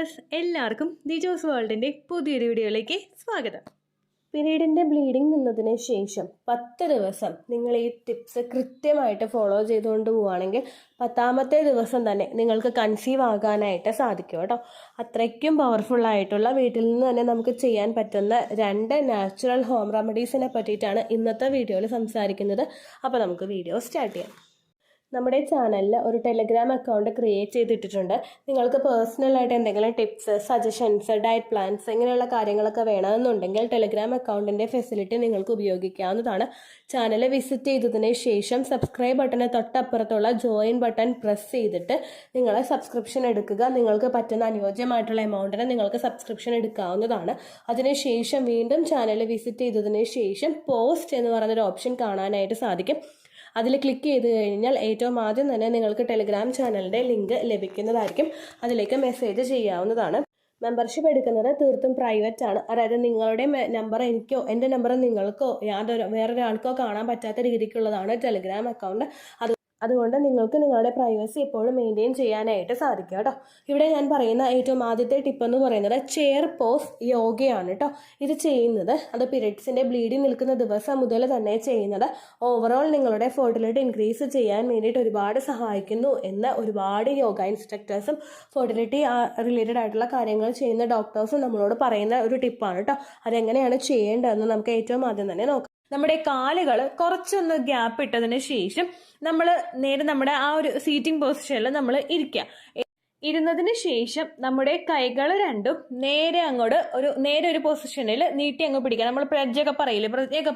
Viewers, എല്ലാവർക്കും ദിജോസ് വേൾഡിൻ്റെ പുതിയൊരു വീഡിയോയിലേക്ക് സ്വാഗതം. പീരീഡിൻ്റെ ബ്ലീഡിങ് നിന്നതിന് ശേഷം 10 ദിവസം നിങ്ങൾ ഈ ടിപ്സ് കൃത്യമായിട്ട് ഫോളോ ചെയ്തുകൊണ്ട് പോവുകയാണെങ്കിൽ 10ാമത്തെ ദിവസം തന്നെ നിങ്ങൾക്ക് കൺസീവ് ആകാനായിട്ട് സാധിക്കും കേട്ടോ. അത്രയ്ക്കും പവർഫുള്ളായിട്ടുള്ള വീട്ടിൽ നിന്ന് തന്നെ നമുക്ക് ചെയ്യാൻ പറ്റുന്ന 2 നാച്ചുറൽ ഹോം റെമഡീസിനെ പറ്റിയിട്ടാണ് ഇന്നത്തെ വീഡിയോയിൽ സംസാരിക്കുന്നത്. അപ്പോൾ നമുക്ക് വീഡിയോ സ്റ്റാർട്ട് ചെയ്യാം. നമ്മുടെ ചാനലിൽ ഒരു ടെലഗ്രാം അക്കൗണ്ട് ക്രിയേറ്റ് ചെയ്തിട്ടിട്ടുണ്ട്. നിങ്ങൾക്ക് പേഴ്സണലായിട്ട് എന്തെങ്കിലും ടിപ്സ്, സജഷൻസ്, ഡയറ്റ് പ്ലാൻസ് ഇങ്ങനെയുള്ള കാര്യങ്ങളൊക്കെ വേണമെന്നുണ്ടെങ്കിൽ ടെലഗ്രാം അക്കൗണ്ടിൻ്റെ ഫെസിലിറ്റി നിങ്ങൾക്ക് ഉപയോഗിക്കാവുന്നതാണ്. ചാനൽ വിസിറ്റ് ചെയ്തതിന് ശേഷം subscribe button തൊട്ടപ്പുറത്തുള്ള join button press ചെയ്തിട്ട് നിങ്ങൾ സബ്സ്ക്രിപ്ഷൻ എടുക്കുക. നിങ്ങൾക്ക് പറ്റുന്ന അനുയോജ്യമായിട്ടുള്ള എമൗണ്ടിന് നിങ്ങൾക്ക് സബ്സ്ക്രിപ്ഷൻ എടുക്കാവുന്നതാണ്. അതിനുശേഷം വീണ്ടും ചാനൽ വിസിറ്റ് ചെയ്തതിന് ശേഷം പോസ്റ്റ് എന്ന് പറയുന്നൊരു ഓപ്ഷൻ കാണാനായിട്ട് സാധിക്കും. അതിൽ ക്ലിക്ക് ചെയ്ത് കഴിഞ്ഞാൽ ഏറ്റവും ആദ്യം തന്നെ നിങ്ങൾക്ക് ടെലഗ്രാം ചാനലിൻ്റെ ലിങ്ക് ലഭിക്കുന്നതായിരിക്കും. അതിലേക്ക് മെസ്സേജ് ചെയ്യാവുന്നതാണ്. മെമ്പർഷിപ്പ് എടുക്കുന്നത് തീർത്തും പ്രൈവറ്റ് ആണ്. അതായത് നിങ്ങളുടെ നമ്പർ എനിക്കോ എൻ്റെ നമ്പർ നിങ്ങൾക്കോ വേറൊരാൾക്കോ കാണാൻ പറ്റാത്ത രീതിക്കുള്ളതാണ് ടെലഗ്രാം അക്കൗണ്ട്. അതുകൊണ്ട് നിങ്ങൾക്ക് നിങ്ങളുടെ പ്രൈവസി എപ്പോഴും മെയിൻറ്റെയിൻ ചെയ്യാനായിട്ട് സാധിക്കും കേട്ടോ. ഇവിടെ ഞാൻ പറയുന്ന ഏറ്റവും ആദ്യത്തെ ടിപ്പ് എന്ന് പറയുന്നത് ചെയർ പോസ് യോഗയാണ് കേട്ടോ. ഇത് ചെയ്യുന്നത് അത് പീരിയഡ്സിൻ്റെ ബ്ലീഡിങ് നിൽക്കുന്ന ദിവസം മുതൽ തന്നെ ചെയ്യുന്നത് ഓവറോൾ നിങ്ങളുടെ ഫെർട്ടിലിറ്റി ഇൻക്രീസ് ചെയ്യാൻ വേണ്ടിയിട്ട് ഒരുപാട് സഹായിക്കുന്നു എന്ന് ഒരുപാട് യോഗ ഇൻസ്ട്രക്ടേഴ്സും ഫെർട്ടിലിറ്റി റിലേറ്റഡ് ആയിട്ടുള്ള കാര്യങ്ങൾ ചെയ്യുന്ന ഡോക്ടേഴ്സും നമ്മളോട് പറയുന്ന ഒരു ടിപ്പാണ് കേട്ടോ. അതെങ്ങനെയാണ് ചെയ്യേണ്ടതെന്ന് നമുക്ക് ഏറ്റവും ആദ്യം തന്നെ നോക്കാം. നമ്മുടെ കാലുകൾ കുറച്ചൊന്ന് ഗ്യാപ്പ് ഇട്ടതിന് ശേഷം നമ്മൾ നേരെ നമ്മുടെ ആ ഒരു സീറ്റിംഗ് പൊസിഷനിൽ നമ്മൾ ഇരിക്കുക. ഇരുന്നതിന് ശേഷം നമ്മുടെ കൈകൾ രണ്ടും നേരെ അങ്ങോട്ട് നേരെ ഒരു പൊസിഷനിൽ നീട്ടി അങ്ങ് പിടിക്കുക. നമ്മൾ പ്രജ്ഞയൊക്കെ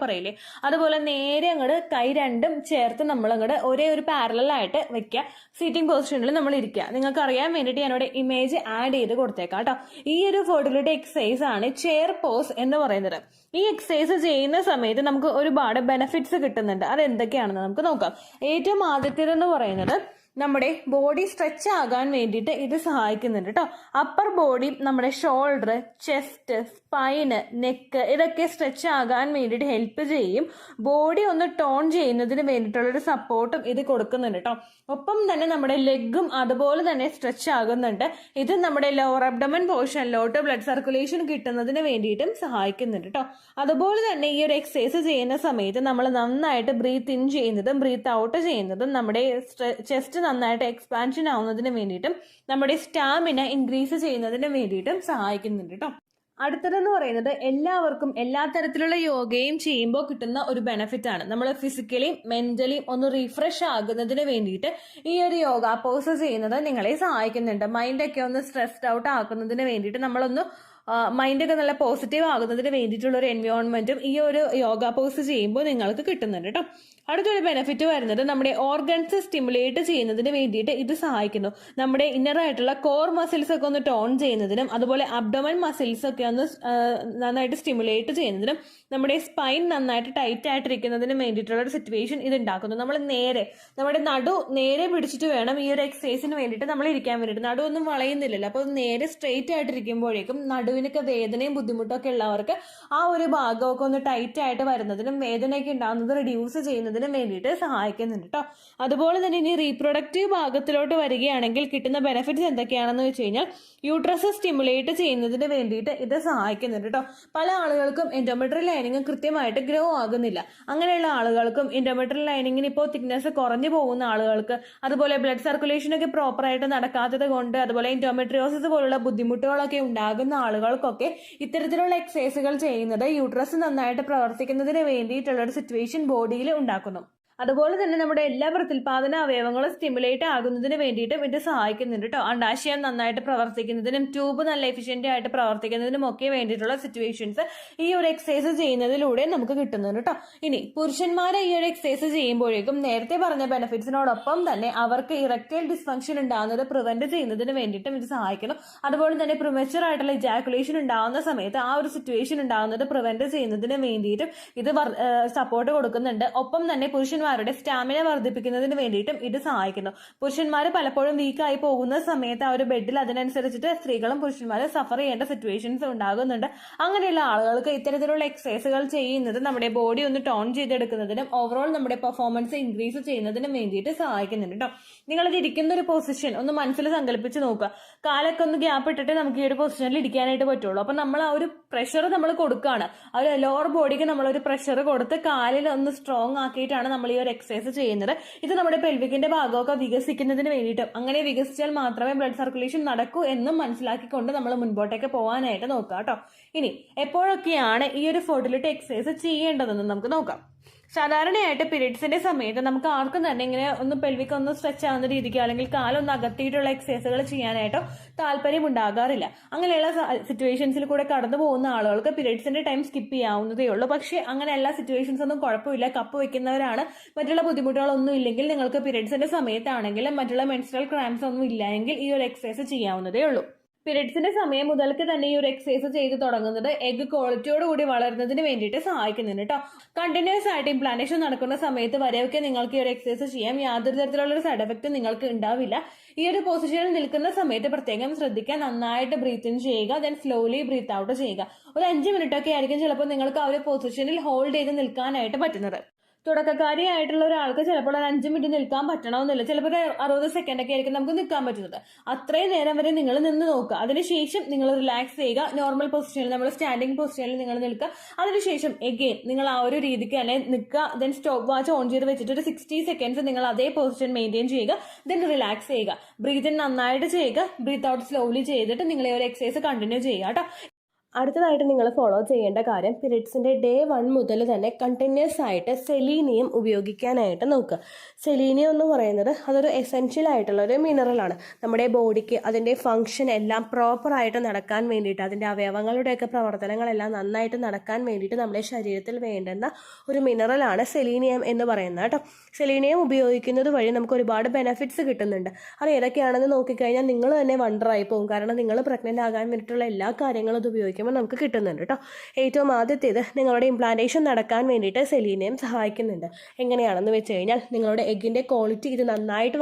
പറയില്ലേ അതുപോലെ നേരെ അങ്ങോട്ട് കൈ രണ്ടും ചേർത്ത് നമ്മൾ അങ്ങോട്ട് ഒരേ ഒരു പാരലായിട്ട് വെക്കുക. സീറ്റിംഗ് പൊസിഷനിൽ നമ്മൾ ഇരിക്കുക. നിങ്ങൾക്ക് അറിയാൻ വേണ്ടിയിട്ട് ഞാനിവിടെ ഇമേജ് ആഡ് ചെയ്ത് കൊടുത്തേക്കാം കേട്ടോ. ഈ ഒരു ഫെർട്ടിലിറ്റി എക്സസൈസ് ആണ് ചെയർ പോസ് എന്ന് പറയുന്നത്. ഈ എക്സസൈസ് ചെയ്യുന്ന സമയത്ത് നമുക്ക് ഒരുപാട് ബെനിഫിറ്റ്സ് കിട്ടുന്നുണ്ട്. അത് എന്തൊക്കെയാണെന്ന് നമുക്ക് നോക്കാം. ഏറ്റവും ആദ്യത്തേതെന്ന് പറയുന്നത് നമ്മുടെ ബോഡി സ്ട്രെച്ച് ആകാൻ വേണ്ടിയിട്ട് ഇത് സഹായിക്കുന്നുണ്ട് കേട്ടോ. അപ്പർ ബോഡി, നമ്മുടെ ഷോൾഡർ, ചെസ്റ്റ്, സ്പൈന്, നെക്ക് ഇതൊക്കെ സ്ട്രെച്ച് ആകാൻ വേണ്ടിയിട്ട് ഹെൽപ്പ് ചെയ്യും. ബോഡി ഒന്ന് ടോൺ ചെയ്യുന്നതിന് വേണ്ടിയിട്ടുള്ളൊരു സപ്പോർട്ടും ഇത് കൊടുക്കുന്നുണ്ട് കേട്ടോ. ഒപ്പം തന്നെ നമ്മുടെ ലെഗും അതുപോലെ തന്നെ സ്ട്രെച്ച് ആകുന്നുണ്ട്. ഇത് നമ്മുടെ ലോവർ അബ്ഡമൻ പോർഷനിലോട്ട് ബ്ലഡ് സർക്കുലേഷൻ കിട്ടുന്നതിന് വേണ്ടിയിട്ടും സഹായിക്കുന്നുണ്ട് കേട്ടോ. അതുപോലെ തന്നെ ഈ ഒരു എക്സസൈസ് ചെയ്യുന്ന സമയത്ത് നമ്മൾ നന്നായിട്ട് ബ്രീത്ത് ഇൻ ചെയ്യുന്നതും ബ്രീത്ത് ഔട്ട് ചെയ്യുന്നതും നമ്മുടെ ചെസ്റ്റ് നന്നായിട്ട് എക്സ്പാൻഷൻ ആവുന്നതിന് വേണ്ടിയിട്ടും നമ്മുടെ സ്റ്റാമിന ഇൻക്രീസ് ചെയ്യുന്നതിന് വേണ്ടിയിട്ടും സഹായിക്കുന്നുണ്ട് കേട്ടോ. അടുത്തതെന്ന് പറയുന്നത് എല്ലാവർക്കും എല്ലാ തരത്തിലുള്ള യോഗയും ചെയ്യുമ്പോൾ കിട്ടുന്ന ഒരു ബെനിഫിറ്റ് ആണ്. നമ്മൾ ഫിസിക്കലിയും മെന്റലിയും ഒന്ന് റീഫ്രഷ് ആകുന്നതിന് വേണ്ടിയിട്ട് ഈ ഒരു യോഗ പോസ് ചെയ്യുന്നത് നിങ്ങളെ സഹായിക്കുന്നുണ്ട്. മൈൻഡൊക്കെ ഒന്ന് സ്ട്രെസ്ഡ് ഔട്ട് ആക്കുന്നതിന് വേണ്ടിയിട്ട് നമ്മളൊന്ന് മൈൻഡൊക്കെ നല്ല പോസിറ്റീവ് ആകുന്നതിന് വേണ്ടിയിട്ടുള്ള ഒരു എൻവയോൺമെന്റും ഈ ഒരു യോഗ പോസ് ചെയ്യുമ്പോൾ നിങ്ങൾക്ക് കിട്ടുന്നുണ്ട് കേട്ടോ. അടുത്തൊരു ബെനിഫിറ്റ് വരുന്നത് നമ്മുടെ ഓർഗൻസ് സ്റ്റിമുലേറ്റ് ചെയ്യുന്നതിന് വേണ്ടിയിട്ട് ഇത് സഹായിക്കുന്നു. നമ്മുടെ ഇന്നർ ആയിട്ടുള്ള കോർ മസിൽസ് ഒക്കെ ഒന്ന് ടോൺ ചെയ്യുന്നതിനും അതുപോലെ അബ്ഡോമൻ മസിൽസ് ഒക്കെ ഒന്ന് നന്നായിട്ട് സ്റ്റിമുലേറ്റ് ചെയ്യുന്നതിനും നമ്മുടെ സ്പൈൻ നന്നായിട്ട് ടൈറ്റ് ആയിട്ടിരിക്കുന്നതിനും വേണ്ടിയിട്ടുള്ള ഒരു സിറ്റുവേഷൻ ഇത് ഉണ്ടാക്കുന്നു. നമ്മൾ നമ്മുടെ നടു നേരെ പിടിച്ചിട്ട് വേണം ഈ ഒരു എക്സസൈസിന് വേണ്ടിയിട്ട് നമ്മൾ ഇരിക്കാൻ വേണ്ടിയിട്ട്. നടു ഒന്നും വളയുന്നില്ലല്ലോ. അപ്പോൾ നേരെ സ്ട്രെയിറ്റ് ആയിട്ടിരിക്കുമ്പോഴേക്കും നടുവിനൊക്കെ വേദനയും ബുദ്ധിമുട്ടും ഒക്കെ ഉള്ളവർക്ക് ആ ഒരു ഭാഗമൊക്കെ ഒന്ന് ടൈറ്റ് ആയിട്ട് വരുന്നതിനും വേദനയൊക്കെ ഉണ്ടാകുന്നത് റിഡ്യൂസ് ചെയ്യുന്നതിനും വേണ്ടിയിട്ട് സഹായിക്കുന്നുണ്ട് കേട്ടോ. അതുപോലെ തന്നെ ഇനി റീപ്രൊഡക്റ്റീവ് ഭാഗത്തിലോട്ട് വരികയാണെങ്കിൽ കിട്ടുന്ന ബെനിഫിറ്റ്സ് എന്തൊക്കെയാണെന്ന് വെച്ച് കഴിഞ്ഞാൽ യൂട്രസ് സ്റ്റിമുലേറ്റ് ചെയ്യുന്നതിന് വേണ്ടിയിട്ട് ഇത് സഹായിക്കുന്നുണ്ട് കേട്ടോ. പല ആളുകൾക്കും എൻഡോമെട്രിയൽ ലൈനിങ് കൃത്യമായിട്ട് ഗ്രോ ആകുന്നില്ല. അങ്ങനെയുള്ള ആളുകൾക്കും എൻഡോമെട്രിയൽ ലൈനിങ്ങിന് ഇപ്പോൾ തിക്നെസ് കുറഞ്ഞു പോകുന്ന ആളുകൾക്ക്, അതുപോലെ ബ്ലഡ് സർക്കുലേഷനൊക്കെ പ്രോപ്പറായിട്ട് നടക്കാത്തത് കൊണ്ട്, അതുപോലെ എൻഡോമെട്രിയോസിസ് പോലുള്ള ബുദ്ധിമുട്ടുകളൊക്കെ ഉണ്ടാകുന്ന ആളുകൾക്കൊക്കെ ഇത്തരത്തിലുള്ള എക്സസൈസുകൾ ചെയ്യുന്നത് യൂട്രസ് നന്നായിട്ട് പ്രവർത്തിക്കുന്നതിന് വേണ്ടിയിട്ടുള്ള ഒരു സിറ്റുവേഷൻ ബോഡിയിൽ ഉണ്ടാക്കുന്നു. അതുപോലെ തന്നെ നമ്മുടെ എല്ലാ പ്രത്യുൽപാദന അവയവങ്ങളും സ്റ്റിമുലേറ്റ് ആകുന്നതിന് വേണ്ടിയിട്ടും ഇത് സഹായിക്കുന്നുണ്ട് കേട്ടോ. അണ്ടാശയം നന്നായിട്ട് പ്രവർത്തിക്കുന്നതിനും ട്യൂബ് നല്ല എഫിഷ്യന്റ് ആയിട്ട് പ്രവർത്തിക്കുന്നതിനും ഒക്കെ വേണ്ടിയിട്ടുള്ള സിറ്റുവേഷൻസ് ഈ ഒരു എക്സസൈസ് ചെയ്യുന്നതിലൂടെ നമുക്ക് കിട്ടുന്നുണ്ട് കേട്ടോ. ഇനി പുരുഷന്മാരെ ഈ ഒരു എക്സസൈസ് ചെയ്യുമ്പോഴേക്കും നേരത്തെ പറഞ്ഞ ബെനിഫിറ്റ്സിനോടൊപ്പം തന്നെ അവർക്ക് ഇറക്ടൈൽ ഡിസ്ഫങ്ഷൻ ഉണ്ടാകുന്നത് പ്രിവെന്റ് ചെയ്യുന്നതിന് വേണ്ടിയിട്ടും ഇത് സഹായിക്കുന്നു. അതുപോലെ തന്നെ പ്രിമച്വർ ആയിട്ടുള്ള ഇജാക്കുലേഷൻ ഉണ്ടാകുന്ന സമയത്ത് ആ ഒരു സിറ്റുവേഷൻ ഉണ്ടാകുന്നത് പ്രിവെന്റ് ചെയ്യുന്നതിന് വേണ്ടിയിട്ടും ഇത് സപ്പോർട്ട് കൊടുക്കുന്നുണ്ട്. ഒപ്പം തന്നെ പുരുഷൻ പുരുഷന്മാരുടെ സ്റ്റാമിന വർദ്ധിപ്പിക്കുന്നതിന് വേണ്ടിയിട്ടും ഇത് സഹായിക്കുന്നു. പുരുഷന്മാർ പലപ്പോഴും വീക്കായി പോകുന്ന സമയത്ത് ആ ഒരു ബെഡിൽ അതിനനുസരിച്ചിട്ട് സ്ത്രീകളും പുരുഷന്മാരും സഫർ ചെയ്യേണ്ട സിറ്റുവേഷൻസ് ഉണ്ടാകുന്നുണ്ട്. അങ്ങനെയുള്ള ആളുകൾക്ക് ഇത്തരത്തിലുള്ള എക്സസൈസുകൾ ചെയ്യുന്നത് നമ്മുടെ ബോഡി ഒന്ന് ടോൺ ചെയ്തെടുക്കുന്നതിനും ഓവറോൾ നമ്മുടെ പെർഫോമൻസ് ഇൻക്രീസ് ചെയ്യുന്നതിനും വേണ്ടിയിട്ട് സഹായിക്കുന്നുണ്ട് കേട്ടോ. നിങ്ങളിത് ഇരിക്കുന്ന ഒരു പൊസിഷൻ ഒന്ന് മനസ്സിൽ സങ്കല്പിച്ച് നോക്കുക. കാലൊക്കെ ഒന്ന് ഗ്യാപ്പ് ഇട്ടിട്ട് നമുക്ക് ഈ ഒരു പൊസിഷനിൽ ഇരിക്കാനായിട്ട് പറ്റുള്ളൂ. അപ്പൊ നമ്മൾ ആ ഒരു പ്രഷർ നമ്മൾ കൊടുക്കുകയാണ്. ആ ഒരു ലോവർ ബോഡിക്ക് നമ്മളൊരു പ്രഷർ കൊടുത്ത് കാലിൽ ഒന്ന് സ്ട്രോങ് ആക്കിയിട്ടാണ് നമ്മൾ ഈ ഒരു എക്സസൈസ് ചെയ്യുന്നത്. ഇത് നമ്മുടെ പെൽവിക്കിന്റെ ഭാഗമൊക്കെ വികസിക്കുന്നതിന് വേണ്ടിയിട്ടും അങ്ങനെ വികസിച്ചാൽ മാത്രമേ ബ്ലഡ് സർക്കുലേഷൻ നടക്കൂ എന്നും മനസ്സിലാക്കിക്കൊണ്ട് നമ്മൾ മുൻപോട്ടേക്ക് പോകാനായിട്ട് നോക്കുക കേട്ടോ. ഇനി എപ്പോഴൊക്കെയാണ് ഈ ഒരു ഫെർട്ടിലിറ്റി എക്സസൈസ് ചെയ്യേണ്ടതെന്ന് നമുക്ക് നോക്കാം. സാധാരണയായിട്ട് പീരീഡ്സിന്റെ സമയത്ത് നമുക്ക് ആർക്കും തന്നെ ഇങ്ങനെ ഒന്ന് പെൽവിക്ക് ഒന്ന് സ്ട്രെച്ച് ആവുന്ന രീതിക്കോ അല്ലെങ്കിൽ കാലൊന്ന് അകത്തിയിട്ടുള്ള എക്സസൈസുകൾ ചെയ്യാനായിട്ടോ താല്പര്യം ഉണ്ടാകാറില്ല. അങ്ങനെയുള്ള സിറ്റുവേഷൻസിൽ കൂടെ കടന്നു പോകുന്ന ആളുകൾക്ക് പീരീഡ്സിന്റെ ടൈം സ്കിപ്പ് ചെയ്യാവുന്നതേ ഉള്ളൂ. പക്ഷേ അങ്ങനെ എല്ലാ സിറ്റുവേഷൻസ് ഒന്നും കുഴപ്പമില്ല. കപ്പ് വെക്കുന്നവരാണ്, മറ്റുള്ള ബുദ്ധിമുട്ടുകളൊന്നും ഇല്ലെങ്കിൽ നിങ്ങൾക്ക് പീരീഡ്സിന്റെ സമയത്താണെങ്കിലും മറ്റുള്ള മെൻസ്ട്രൽ ക്രാംസ് ഒന്നും ഇല്ലെങ്കിൽ ഈ ഒരു എക്സസൈസ് ചെയ്യാവുന്നതേ ഉള്ളൂ. പീരീഡ്സിന്റെ സമയം മുതൽക്ക് തന്നെ ഈ ഒരു എക്സസൈസ് ചെയ്ത് തുടങ്ങുന്നത് എഗ് ക്വാളിറ്റിയോട് കൂടി വളരുന്നതിന് വേണ്ടിയിട്ട് സഹായിക്കുന്നുണ്ട് കേട്ടോ. കണ്ടിന്യൂസ് ആയിട്ട് ഇംപ്ലാന്റേഷൻ നടക്കുന്ന സമയത്ത് വരെയൊക്കെ നിങ്ങൾക്ക് ഈ ഒരു എക്സസൈസ് ചെയ്യാം. യാതൊരു തരത്തിലുള്ള ഒരു സൈഡ് എഫക്റ്റ് നിങ്ങൾക്ക് ഉണ്ടാവില്ല. ഈ ഒരു പൊസിഷനിൽ നിൽക്കുന്ന സമയത്ത് പ്രത്യേകം ശ്രദ്ധിക്കാൻ, നന്നായിട്ട് ബ്രീത്ത് ഇൻ ചെയ്യുക, ദെൻ സ്ലോലി ബ്രീത്ത് ഔട്ട് ചെയ്യുക. ഒരു 5 മിനിറ്റ് ഒക്കെ ആയിരിക്കും ചിലപ്പോൾ നിങ്ങൾക്ക് ആ ഒരു പൊസിഷനിൽ ഹോൾഡ് ചെയ്ത് നിൽക്കാനായിട്ട് പറ്റുന്നത്. തുടക്കക്കാരിയായിട്ടുള്ള ഒരാൾക്ക് ചിലപ്പോൾ ഒരു 5 മിനിറ്റ് നിൽക്കാൻ പറ്റണമെന്നില്ല. ചിലപ്പോൾ ഒരു 60 സെക്കൻഡ് ഒക്കെ ആയിരിക്കും നമുക്ക് നിൽക്കാൻ പറ്റുന്നത്. അത്രയും നേരം വരെ നിങ്ങൾ നിന്ന് നോക്കുക. അതിനുശേഷം നിങ്ങൾ റിലാക്സ് ചെയ്യുക. നോർമൽ പൊസിഷനിൽ, നമ്മൾ സ്റ്റാൻഡിംഗ് പൊസിഷനിൽ നിങ്ങൾ നിൽക്കുക. അതിനുശേഷം എഗെയിൻ നിങ്ങൾ ആ ഒരു രീതിക്ക് തന്നെ നിൽക്കുക. ദെൻ സ്റ്റോപ്പ് വാച്ച് ഓൺ ചെയ്ത് വെച്ചിട്ട് ഒരു 60 സെക്കൻഡ്സ് നിങ്ങൾ അതേ പൊസിഷൻ മെയിൻറ്റെയിൻ ചെയ്യുക. ദെൻ റിലാക്സ് ചെയ്യുക. ബ്രീത്ത് ഇൻ നന്നായിട്ട് ചെയ്യുക, ബ്രീത്ത് ഔട്ട് സ്ലോലി ചെയ്തിട്ട് നിങ്ങൾ ഈ ഒരു എക്സസൈസ് കണ്ടിന്യൂ ചെയ്യുക കേട്ടോ. അടുത്തതായിട്ട് നിങ്ങൾ ഫോളോ ചെയ്യേണ്ട കാര്യം, പീരീഡ്സിൻ്റെ ഡേ 1 മുതൽ തന്നെ കണ്ടിന്യൂസ് ആയിട്ട് സെലീനിയം ഉപയോഗിക്കാനായിട്ട് നോക്കുക. സെലീനിയം എന്ന് പറയുന്നത് അതൊരു എസെൻഷ്യൽ ആയിട്ടുള്ള ഒരു മിനറലാണ്. നമ്മുടെ ബോഡിക്ക് അതിൻ്റെ ഫങ്ഷൻ എല്ലാം പ്രോപ്പറായിട്ട് നടക്കാൻ വേണ്ടിയിട്ട്, അതിൻ്റെ അവയവങ്ങളുടെയൊക്കെ പ്രവർത്തനങ്ങളെല്ലാം നന്നായിട്ട് നടക്കാൻ വേണ്ടിയിട്ട് നമ്മുടെ ശരീരത്തിൽ വേണ്ടുന്ന ഒരു മിനറലാണ് സെലീനിയം എന്ന് പറയുന്നത് കേട്ടോ. സെലീനിയം ഉപയോഗിക്കുന്നത് വഴി നമുക്ക് ഒരുപാട് ബെനിഫിറ്റ്സ് കിട്ടുന്നുണ്ട്. അത് ഏതൊക്കെയാണെന്ന് നോക്കിക്കഴിഞ്ഞാൽ നിങ്ങൾ തന്നെ വണ്ടറായി പോകും. കാരണം നിങ്ങൾ പ്രഗ്നൻ്റ് ആകാൻ വേണ്ടിയിട്ടുള്ള എല്ലാ കാര്യങ്ങളും ഇത് ഉപയോഗിക്കും നമുക്ക് കിട്ടുന്നുണ്ട് കേട്ടോ. ഏറ്റവും ആദ്യത്തേത്, നിങ്ങളുടെ ഇംപ്ലാന്റേഷൻ നടക്കാൻ വേണ്ടിയിട്ട് സെലീനിയം സഹായിക്കുന്നുണ്ട്. എങ്ങനെയാണെന്ന് വെച്ച് കഴിഞ്ഞാൽ നിങ്ങളുടെ എഗ്ഗിൻ്റെ ക്വാളിറ്റി ഇത് നന്നായിട്ട്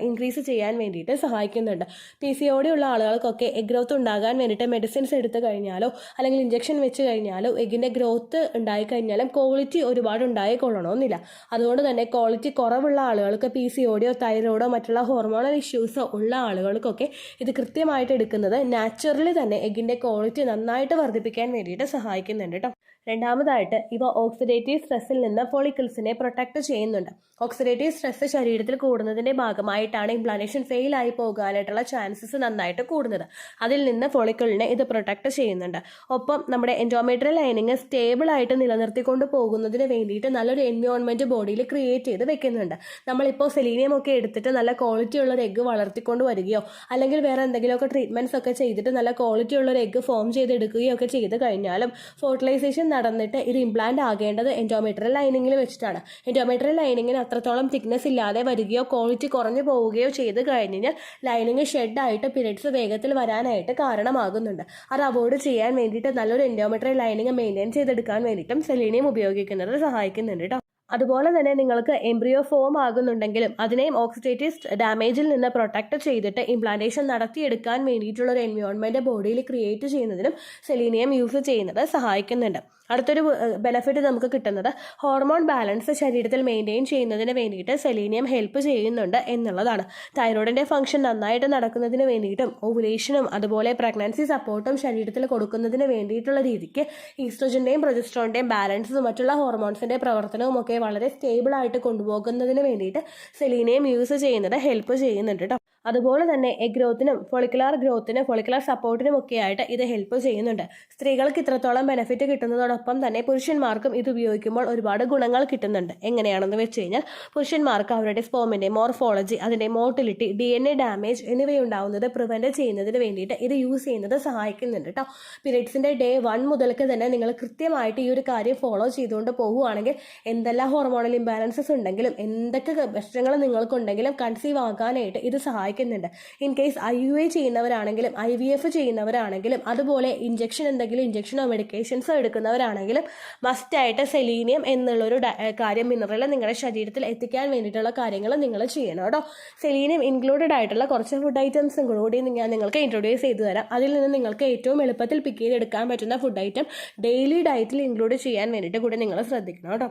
ഇൻക്രീസ് ചെയ്യാൻ വേണ്ടിയിട്ട് സഹായിക്കുന്നുണ്ട്. PCOD ഉള്ള ആളുകൾക്കൊക്കെ എഗ് ഗ്രോത്ത് ഉണ്ടാകാൻ വേണ്ടിയിട്ട് മെഡിസിൻസ് എടുത്തു കഴിഞ്ഞാലോ അല്ലെങ്കിൽ ഇഞ്ചക്ഷൻ വെച്ച് കഴിഞ്ഞാലോ എഗ്ഗിൻ്റെ ഗ്രോത്ത് ഉണ്ടായിക്കഴിഞ്ഞാലും ക്വാളിറ്റി ഒരുപാട് ഉണ്ടായിക്കൊള്ളണമെന്നില്ല. അതുകൊണ്ട് തന്നെ ക്വാളിറ്റി കുറവുള്ള ആളുകൾക്ക് PCODയോ തൈറോയിഡോ മറ്റുള്ള ഹോർമോണൽ ഇഷ്യൂസോ ഉള്ള ആളുകൾക്കൊക്കെ ഇത് കൃത്യമായിട്ട് എടുക്കുന്നത് നാച്ചുറലി തന്നെ എഗ്ഗിൻ്റെ ക്വാളിറ്റി നന്നായിട്ട് വർദ്ധിപ്പിക്കാൻ വേണ്ടിയിട്ട് സഹായിക്കുന്നുണ്ട് കേട്ടോ. രണ്ടാമതായിട്ട് ഇവ ഓക്സിഡേറ്റീവ് സ്ട്രെസ്സിൽ നിന്ന് ഫോളിക്കിൾസിനെ പ്രൊട്ടക്ട് ചെയ്യുന്നുണ്ട്. ഓക്സിഡേറ്റീവ് സ്ട്രെസ് ശരീരത്തിൽ കൂടുന്നതിൻ്റെ ഭാഗമായിട്ടാണ് ഇംപ്ലാന്റേഷൻ ഫെയിൽ ആയി പോകാനായിട്ടുള്ള ചാൻസസ് നന്നായിട്ട് കൂടുന്നത്. അതിൽ നിന്ന് ഫോളിക്കിളിനെ ഇത് പ്രൊട്ടക്ട് ചെയ്യുന്നുണ്ട്. ഒപ്പം നമ്മുടെ എൻഡോമെട്രിയൽ ലൈനിങ് സ്റ്റേബിൾ ആയിട്ട് നിലനിർത്തിക്കൊണ്ട് പോകുന്നതിന് വേണ്ടിയിട്ട് നല്ലൊരു എൻവയോൺമെൻറ്റ് ബോഡിയിൽ ക്രിയേറ്റ് ചെയ്ത് വെക്കുന്നുണ്ട്. നമ്മളിപ്പോൾ സെലീനിയം ഒക്കെ എടുത്തിട്ട് നല്ല ക്വാളിറ്റി ഉള്ള ഒരു എഗ്ഗ് വളർത്തിക്കൊണ്ട് വരികയോ അല്ലെങ്കിൽ വേറെ എന്തെങ്കിലുമൊക്കെ ട്രീറ്റ്മെൻറ്റ്സ് ഒക്കെ ചെയ്തിട്ട് നല്ല ക്വാളിറ്റി ഉള്ള ഒരു എഗ്ഗ് ഫോം ചെയ്തെടുക്കുകയോ ഒക്കെ ചെയ്ത് കഴിഞ്ഞാലും ഫെർട്ടിലൈസേഷൻ നടന്നിട്ട് ഇത് ഇംപ്ലാന്റ് ആകേണ്ടത് എൻഡോമെട്രിയൽ ലൈനിങ്ങിൽ വെച്ചിട്ടാണ്. എൻഡോമെട്രിയൽ ലൈനിങ്ങിന് അത്രത്തോളം തിക്നെസ് ഇല്ലാതെ വരികയോ ക്വാളിറ്റി കുറഞ്ഞു പോവുകയോ ചെയ്ത് കഴിഞ്ഞാൽ ലൈനിങ് ഷെഡായിട്ട് പീരീഡ്സ് വേഗത്തിൽ വരാനായിട്ട് കാരണമാകുന്നുണ്ട്. അത് അവോയ്ഡ് ചെയ്യാൻ വേണ്ടിയിട്ട് നല്ലൊരു എൻഡോമെട്രിയൽ ലൈനിങ് മെയിൻറ്റെയിൻ ചെയ്തെടുക്കാൻ വേണ്ടിയിട്ടും സെലീനിയം ഉപയോഗിക്കുന്നത് സഹായിക്കുന്നുണ്ട് കേട്ടോ. അതുപോലെ തന്നെ നിങ്ങൾക്ക് എംബ്രിയോ ഫോം ആകുന്നുണ്ടെങ്കിലും അതിനെയും ഓക്സിഡേറ്റീവ് ഡാമേജിൽ നിന്ന് പ്രൊട്ടക്ട് ചെയ്തിട്ട് ഇംപ്ലാന്റേഷൻ നടത്തിയെടുക്കാൻ വേണ്ടിയിട്ടുള്ള ഒരു എൻവയോൺമെൻറ്റ് ബോഡിയിൽ ക്രിയേറ്റ് ചെയ്യുന്നതിനും സെലീനിയം യൂസ് ചെയ്യുന്നത് സഹായിക്കുന്നുണ്ട്. അടുത്തൊരു ബെനിഫിറ്റ് നമുക്ക് കിട്ടുന്നത് ഹോർമോൺ ബാലൻസ് ശരീരത്തിൽ മെയിൻറ്റെയിൻ ചെയ്യുന്നതിന് വേണ്ടിയിട്ട് സെലീനിയം ഹെൽപ്പ് ചെയ്യുന്നുണ്ട് എന്നുള്ളതാണ്. തൈറോയിഡിൻ്റെ ഫംഗ്ഷൻ നന്നായിട്ട് നടക്കുന്നതിന് വേണ്ടിയിട്ടും ഓവുലേഷനും അതുപോലെ പ്രഗ്നൻസി സപ്പോർട്ടും ശരീരത്തിൽ കൊടുക്കുന്നതിന് വേണ്ടിയിട്ടുള്ള രീതിക്ക് ഈസ്ട്രോജൻ്റെയും പ്രൊജസ്ട്രോണിൻ്റെയും ബാലൻസും മറ്റുള്ള ഹോർമോൺസിൻ്റെ പ്രവർത്തനവും ഒക്കെ വളരെ സ്റ്റേബിളായിട്ട് കൊണ്ടുപോകുന്നതിന് വേണ്ടിയിട്ട് സെലീനിയം യൂസ് ചെയ്യുന്നത് ഹെൽപ്പ് ചെയ്യുന്നുണ്ട് കേട്ടോ. അതുപോലെ തന്നെ എഗ് ഗ്രോത്തിനും ഫോളിക്കുലാർ ഗ്രോത്തിനും ഫോളിക്കുലാർ സപ്പോർട്ടിനും ഒക്കെ ആയിട്ട് ഇത് ഹെൽപ്പ് ചെയ്യുന്നുണ്ട്. സ്ത്രീകൾക്ക് ഇത്രത്തോളം ബെനിഫിറ്റ് കിട്ടുന്നതോടൊപ്പം തന്നെ പുരുഷന്മാർക്കും ഇത് ഉപയോഗിക്കുമ്പോൾ ഒരുപാട് ഗുണങ്ങൾ കിട്ടുന്നുണ്ട്. എങ്ങനെയാണെന്ന് വെച്ച് കഴിഞ്ഞാൽ പുരുഷന്മാർക്ക് അവരുടെ സ്പോമിൻ്റെ മോർഫോളജി, അതിൻ്റെ മോട്ടിലിറ്റി, DNA ഡാമേജ് എന്നിവയുണ്ടാവുന്നത് പ്രിവെൻറ്റ് ചെയ്യുന്നതിന് വേണ്ടിയിട്ട് ഇത് യൂസ് ചെയ്യുന്നത് സഹായിക്കുന്നുണ്ട് കേട്ടോ. പീരീഡ്സിൻ്റെ ഡേ 1 മുതൽക്ക് തന്നെ നിങ്ങൾ കൃത്യമായിട്ട് ഈ ഒരു കാര്യം ഫോളോ ചെയ്തുകൊണ്ട് പോകുകയാണെങ്കിൽ എന്തെല്ലാം ഹോർമോണൽ ഇംബാലൻസസ് ഉണ്ടെങ്കിലും എന്തൊക്കെ പ്രശ്നങ്ങൾ നിങ്ങൾക്കുണ്ടെങ്കിലും കൺസീവ് ആകാനായിട്ട് ഇത് സഹായിക്കും. സഹായിക്കുന്നുണ്ട്. ഇൻ കേസ് IUI ചെയ്യുന്നവരാണെങ്കിലും IVF ചെയ്യുന്നവരാണെങ്കിലും അതുപോലെ ഇഞ്ചക്ഷനോ മെഡിക്കേഷൻസോ എടുക്കുന്നവരാണെങ്കിലും മസ്റ്റായിട്ട് സെലീനിയം എന്നുള്ളൊരു മിനറൽ നിങ്ങളുടെ ശരീരത്തിൽ എത്തിക്കാൻ വേണ്ടിയിട്ടുള്ള കാര്യങ്ങൾ നിങ്ങൾ ചെയ്യണം കേട്ടോ. സെലീനിയം ഇൻക്ലൂഡഡ് ആയിട്ടുള്ള കുറച്ച് ഫുഡ് ഐറ്റംസും കൂടി ഞാൻ നിങ്ങൾക്ക് ഇൻട്രൊഡ്യൂസ് ചെയ്തു തരാം. അതിൽ നിന്ന് നിങ്ങൾക്ക് ഏറ്റവും എളുപ്പത്തിൽ പിക്ക് ചെയ്തെടുക്കാൻ പറ്റുന്ന ഫുഡ് ഐറ്റം ഡെയിലി ഡയറ്റിൽ ഇൻക്ലൂഡ് ചെയ്യാൻ വേണ്ടിയിട്ട് കൂടി നിങ്ങൾ ശ്രദ്ധിക്കണം കേട്ടോ.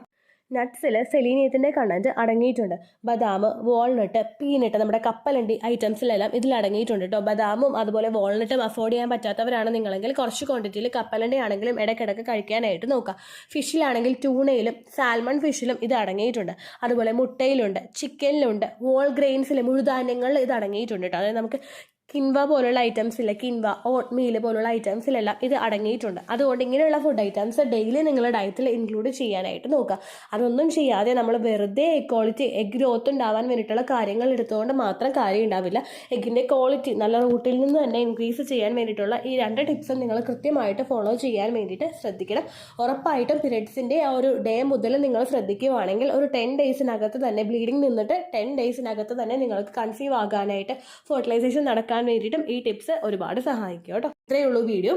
നട്ട്സിൽ സെലീനിയത്തിൻ്റെ കണ്ടന്റ് അടങ്ങിയിട്ടുണ്ട്. ബദാം, വാൾനട്ട്, പീനട്ട്, നമ്മുടെ കപ്പലണ്ടി ഐറ്റംസിലെല്ലാം ഇതിൽ അടങ്ങിയിട്ടുണ്ട് കേട്ടോ. ബദാമും അതുപോലെ വാൾനട്ടും അഫോർഡ് ചെയ്യാൻ പറ്റാത്തവരാണ് നിങ്ങളെങ്കിൽ കുറച്ച് ക്വാണ്ടിറ്റിയിൽ കപ്പലണ്ടി ആണെങ്കിലും ഇടയ്ക്കിടയ്ക്ക് കഴിക്കാനായിട്ട് നോക്കുക. ഫിഷിലാണെങ്കിൽ ട്യൂണയിലും സാൽമൺ ഫിഷിലും ഇത് അടങ്ങിയിട്ടുണ്ട്. അതുപോലെ മുട്ടയിലുണ്ട്, ചിക്കനിലുണ്ട്, വോൾ ഗ്രെയിൻസിൽ മുഴുധാന്യങ്ങളിൽ ഇത് അടങ്ങിയിട്ടുണ്ട് കേട്ടോ. അതായത് നമുക്ക് കിൻവ പോലുള്ള ഐറ്റംസില്ല, കിൻവ, ഓട്ട് മീൽ പോലുള്ള ഐറ്റംസിലെല്ലാം ഇത് അടങ്ങിയിട്ടുണ്ട്. അതുകൊണ്ട് ഇങ്ങനെയുള്ള ഫുഡ് ഐറ്റംസ് ഡെയിലി നിങ്ങളുടെ ഡയറ്റിൽ ഇൻക്ലൂഡ് ചെയ്യാനായിട്ട് നോക്കുക. അതൊന്നും ചെയ്യാതെ നമ്മൾ വെറുതെ എഗ് ഗ്രോത്ത് ഉണ്ടാവാൻ വേണ്ടിയിട്ടുള്ള കാര്യങ്ങൾ എടുത്തുകൊണ്ട് മാത്രം കാര്യം ഉണ്ടാവില്ല. എഗ്ഗിൻ്റെ ക്വാളിറ്റി നല്ല റൂട്ടിൽ നിന്ന് തന്നെ ഇൻക്രീസ് ചെയ്യാൻ വേണ്ടിയിട്ടുള്ള ഈ 2 ടിപ്സും നിങ്ങൾ കൃത്യമായിട്ട് ഫോളോ ചെയ്യാൻ വേണ്ടിയിട്ട് ശ്രദ്ധിക്കണം. ഉറപ്പായിട്ടും പീരിയഡ്സിൻ്റെ ആ ഒരു ഡേ മുതൽ നിങ്ങൾ ശ്രദ്ധിക്കുകയാണെങ്കിൽ ഒരു 10 ഡേയ്സിനകത്ത് തന്നെ ബ്ലീഡിങ് നിന്നിട്ട് 10 ഡേയ്സിനകത്ത് തന്നെ നിങ്ങൾക്ക് കൺസീവ് ആകാനായിട്ട് ഫെർട്ടിലൈസേഷൻ നടക്കാൻ വേണ്ടിയിട്ടും ഈ ടിപ്സ് ഒരുപാട് സഹായിക്കും കേട്ടോ. ഇത്രയേ ഉള്ളൂ വീഡിയോ.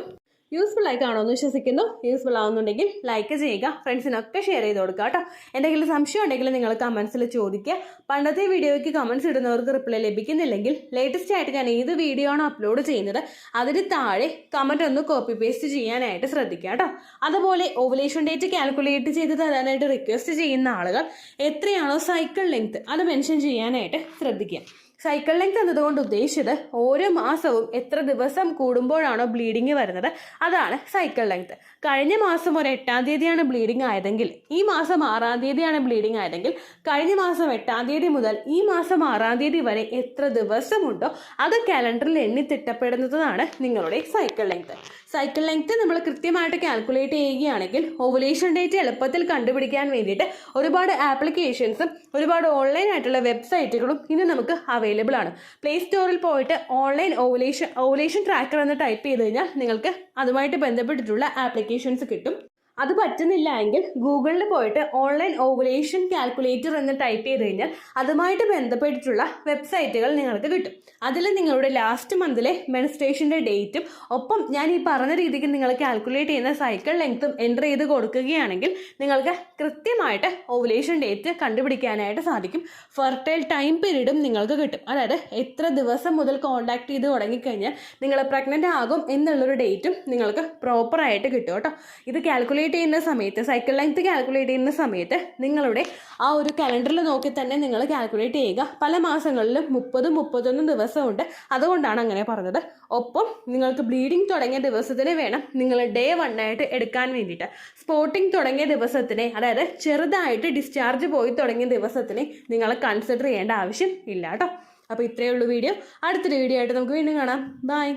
യൂസ്ഫുൾ ആയി കാണുമെന്ന് വിശ്വസിക്കുന്നു. യൂസ്ഫുൾ ആവുന്നുണ്ടെങ്കിൽ ലൈക്ക് ചെയ്യുക, ഫ്രണ്ട്സിനൊക്കെ ഷെയർ ചെയ്ത് കൊടുക്കുക കേട്ടോ. എന്തെങ്കിലും സംശയം ഉണ്ടെങ്കിൽ നിങ്ങൾ കമൻസിൽ ചോദിക്കുക. പണ്ടത്തെ വീഡിയോയ്ക്ക് കമൻസ് ഇടുന്നവർക്ക് റിപ്ലൈ ലഭിക്കുന്നില്ലെങ്കിൽ ലേറ്റസ്റ്റ് ആയിട്ട് ഞാൻ ഏത് വീഡിയോ ആണോ അപ്ലോഡ് ചെയ്യുന്നത് അതിന് താഴെ കമൻറ്റ് ഒന്ന് കോപ്പി പേസ്റ്റ് ചെയ്യാനായിട്ട് ശ്രദ്ധിക്കുക കേട്ടോ. അതുപോലെ ഓവുലേഷൻ ഡേറ്റ് കാൽക്കുലേറ്റ് ചെയ്ത് തരാനായിട്ട് റിക്വസ്റ്റ് ചെയ്യുന്ന ആളുകൾ എത്രയാണോ സൈക്കിൾ ലെങ്ത് അത് മെൻഷൻ ചെയ്യാനായിട്ട് ശ്രദ്ധിക്കുക. സൈക്കിൾ ലെങ്ത് എന്നതുകൊണ്ട് ഉദ്ദേശിച്ചത് ഓരോ മാസവും എത്ര ദിവസം കൂടുമ്പോഴാണോ ബ്ലീഡിങ് വരുന്നത് അതാണ് സൈക്കിൾ ലെങ്ത്. കഴിഞ്ഞ മാസം ഒരു 8-ാം തീയതിയാണ് ബ്ലീഡിങ് ആയതെങ്കിൽ ഈ മാസം 6-ാം തീയതിയാണ് ബ്ലീഡിങ് ആയതെങ്കിൽ കഴിഞ്ഞ മാസം 8-ാം തീയതി മുതൽ ഈ മാസം 6-ാം തീയതി വരെ എത്ര ദിവസമുണ്ടോ അത് കാലണ്ടറിൽ എണ്ണി തിട്ടപ്പെടുന്നതാണ് നിങ്ങളുടെ സൈക്കിൾ ലെങ്ത്. സൈക്കിൾ ലെങ്ത് നമ്മൾ കൃത്യമായിട്ട് കാൽക്കുലേറ്റ് ചെയ്യുകയാണെങ്കിൽ ഓവുലേഷൻ ഡേറ്റ് എളുപ്പത്തിൽ കണ്ടുപിടിക്കാൻ വേണ്ടിയിട്ട് ഒരുപാട് ആപ്ലിക്കേഷൻസും ഒരുപാട് ഓൺലൈൻ ആയിട്ടുള്ള വെബ്സൈറ്റുകളും ഇന്ന് നമുക്ക് അവൈലബിൾ ആണ്. പ്ലേ സ്റ്റോറിൽ പോയിട്ട് ഓൺലൈൻ ഓവുലേഷൻ ട്രാക്കർ എന്ന് ടൈപ്പ് ചെയ്ത് കഴിഞ്ഞാൽ നിങ്ങൾക്ക് അതുമായിട്ട് ബന്ധപ്പെട്ടിട്ടുള്ള ആപ്ലിക്കേഷൻസ് കിട്ടും. അത് പറ്റുന്നില്ല എങ്കിൽ ഗൂഗിളിൽ പോയിട്ട് ഓൺലൈൻ ഓവുലേഷൻ കാൽക്കുലേറ്റർ എന്ന് ടൈപ്പ് ചെയ്ത് കഴിഞ്ഞാൽ അതുമായിട്ട് ബന്ധപ്പെട്ടിട്ടുള്ള വെബ്സൈറ്റുകൾ നിങ്ങൾക്ക് കിട്ടും. അതിൽ നിങ്ങളുടെ ലാസ്റ്റ് മന്തിലെ മെൻസ്ട്രേഷൻ്റെ ഡേറ്റും ഒപ്പം ഞാൻ ഈ പറഞ്ഞ രീതിക്ക് നിങ്ങൾ കാൽക്കുലേറ്റ് ചെയ്യുന്ന സൈക്കിൾ ലെങ്ത്തും എൻ്റർ ചെയ്ത് കൊടുക്കുകയാണെങ്കിൽ നിങ്ങൾക്ക് കൃത്യമായിട്ട് ഓവുലേഷൻ ഡേറ്റ് കണ്ടുപിടിക്കാനായിട്ട് സാധിക്കും. ഫെർട്ടൈൽ ടൈം പീരീഡും നിങ്ങൾക്ക് കിട്ടും. അതായത് എത്ര ദിവസം മുതൽ കോൺടാക്ട് ചെയ്ത് തുടങ്ങിക്കഴിഞ്ഞാൽ നിങ്ങൾ പ്രഗ്നൻ്റ് ആകും എന്നുള്ളൊരു ഡേറ്റും നിങ്ങൾക്ക് പ്രോപ്പറായിട്ട് കിട്ടും കേട്ടോ. ഇത് കാൽക്കുലേറ്റ് ചെയ്യുന്ന സമയത്ത് സൈക്കിൾ ലെങ്ത് കാൽക്കുലേറ്റ് ചെയ്യുന്ന സമയത്ത് നിങ്ങളുടെ ആ ഒരു കലണ്ടറിൽ നോക്കി തന്നെ നിങ്ങൾ കാൽക്കുലേറ്റ് ചെയ്യുക. പല മാസങ്ങളിലും 30-31 ദിവസമുണ്ട്, അതുകൊണ്ടാണ് അങ്ങനെ പറഞ്ഞത്. ഒപ്പം നിങ്ങൾക്ക് ബ്ലീഡിങ് തുടങ്ങിയ ദിവസത്തിന് വേണം നിങ്ങൾ ഡേ 1 ആയിട്ട് എടുക്കാൻ വേണ്ടിയിട്ട്. സ്പോട്ടിങ് തുടങ്ങിയ ദിവസത്തിനെ, അതായത് ചെറുതായിട്ട് ഡിസ്ചാർജ് പോയി തുടങ്ങിയ ദിവസത്തിനെ നിങ്ങൾ കൺസിഡർ ചെയ്യേണ്ട ആവശ്യം ഇല്ല കേട്ടോ. അപ്പോൾ ഇത്രയേ ഉള്ളൂ വീഡിയോ. അടുത്തൊരു വീഡിയോ ആയിട്ട് നമുക്ക് വീണ്ടും കാണാം. ബൈ.